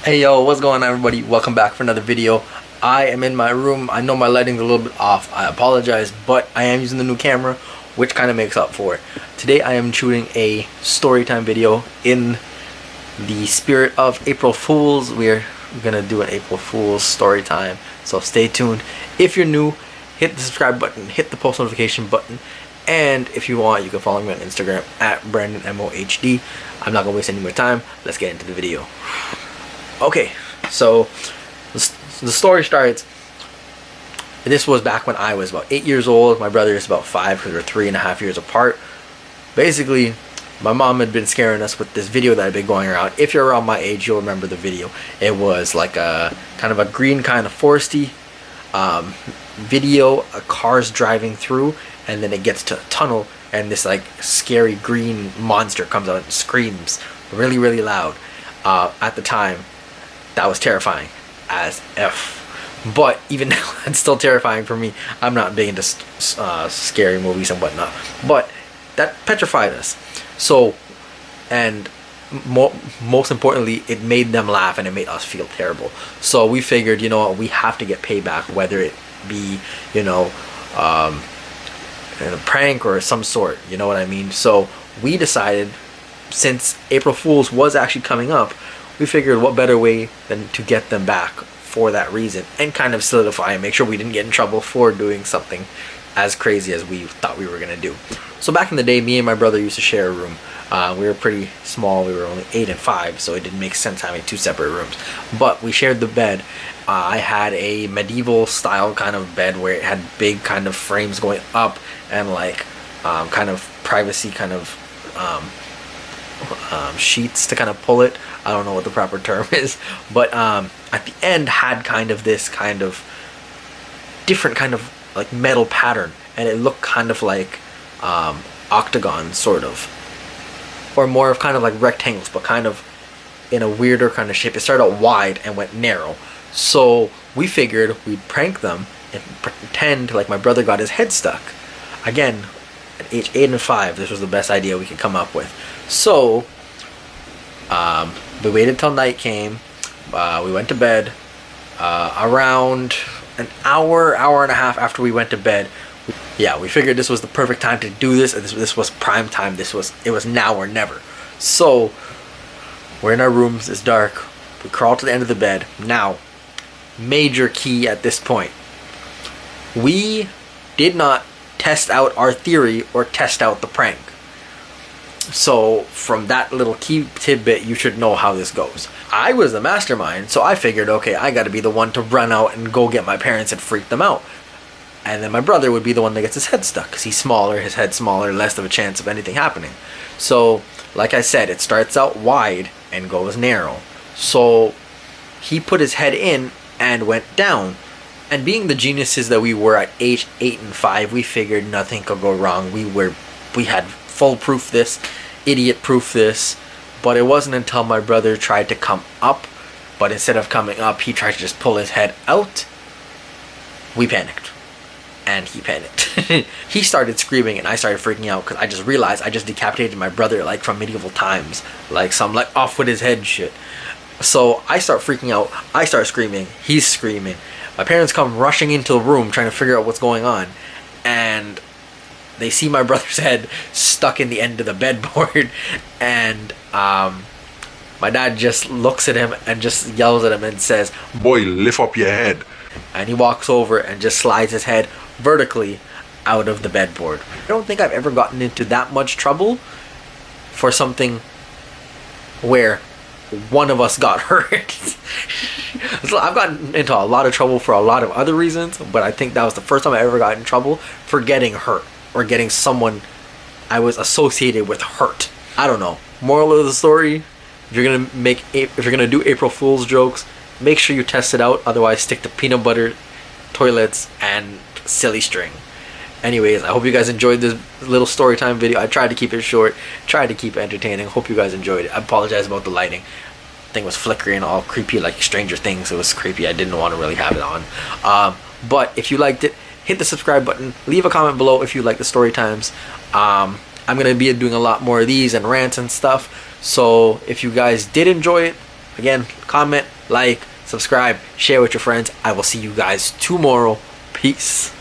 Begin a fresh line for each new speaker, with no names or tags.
Hey yo, what's going on everybody? Welcome back for another video. I am in my room. I know my lighting's a little bit off. I apologize, but I am using the new camera, which kind of makes up for it. Today I am shooting a story time video in the spirit of April Fools. We're gonna do an April Fools story time, so stay tuned. If you're new, hit the subscribe button, hit the post notification button, and if you want, you can follow me on Instagram at BrandonMOHD. I'm not gonna waste any more time. Let's get into the video. Okay, so the story starts. This was back when I was about 8 years old. My brother is about 5 because we're 3.5 years apart. Basically, my mom had been scaring us with this video that had been going around. If you're around my age, you'll remember the video. It was like a kind of a green, kind of foresty video. Cars driving through, and then it gets to a tunnel, and this like scary green monster comes out and screams really, really loud. At the time, that was terrifying as F. But even now, it's still terrifying for me. I'm not big into scary movies and whatnot. But that petrified us. So, and most importantly, it made them laugh and it made us feel terrible. So we figured, you know what, we have to get payback, whether it be, you know, a prank or some sort. You know what I mean? So we decided, since April Fool's was actually coming up, we figured what better way than to get them back for that reason and kind of solidify and make sure we didn't get in trouble for doing something as crazy as we thought we were going to do. So back in the day, me and my brother used to share a room. We were pretty small. We were only 8 and 5, so it didn't make sense having 2 separate rooms. But we shared the bed. I had a medieval style kind of bed where it had big kind of frames going up and like kind of privacy kind of sheets to kind of pull it. I don't know what the proper term is, but at the end had kind of this kind of different kind of like metal pattern, and it looked kind of like octagon sort of, or more of kind of like rectangles, but kind of in a weirder kind of shape. It started out wide and went narrow, so we figured we'd prank them and pretend like my brother got his head stuck. Again, at age 8 and 5, this was the best idea we could come up with. So we waited till night came. We went to bed. Around an hour and a half after we went to bed, we figured this was the perfect time to do this. This was prime time. It was now or never. So we're in our rooms. It's dark. We crawl to the end of the bed. Now, major key at this point. We did not test out our theory or test out the prank. So from that little key tidbit, you should know how this goes. I was the mastermind, so I figured, okay, I got to be the one to run out and go get my parents and freak them out. And then my brother would be the one that gets his head stuck, because he's smaller, his head's smaller, less of a chance of anything happening. So, like I said, it starts out wide and goes narrow. So he put his head in and went down. And being the geniuses that we were at age 8 and 5, we figured nothing could go wrong. We had foolproof this, idiot proof this. But it wasn't until my brother tried to come up, but instead of coming up, he tried to just pull his head out. We panicked, and he panicked. He started screaming and I started freaking out, because I just realized I just decapitated my brother like from medieval times, like some like off with his head shit. So I start freaking out, I start screaming, he's screaming. My parents come rushing into the room trying to figure out what's going on, and they see my brother's head stuck in the end of the bedboard, and my dad just looks at him and just yells at him and says,
"Boy, lift up your head."
And he walks over and just slides his head vertically out of the bedboard. I don't think I've ever gotten into that much trouble for something where one of us got hurt. So I've gotten into a lot of trouble for a lot of other reasons, but I think that was the first time I ever got in trouble for getting hurt or getting someone I was associated with hurt. I don't know. Moral of the story: if you're gonna do April Fool's jokes, make sure you test it out. Otherwise, stick to peanut butter, toilets, and silly string. Anyways, I hope you guys enjoyed this little story time video. I tried to keep it short, tried to keep it entertaining. Hope you guys enjoyed it. I apologize about the lighting. Thing was flickering, all creepy like Stranger Things. It was creepy. I didn't want to really have it on. But if you liked it, hit the subscribe button. Leave a comment below if you like the story times. I'm gonna be doing a lot more of these and rants and stuff. So if you guys did enjoy it, Again, comment, like, subscribe, share with your friends. I will see you guys tomorrow. Peace.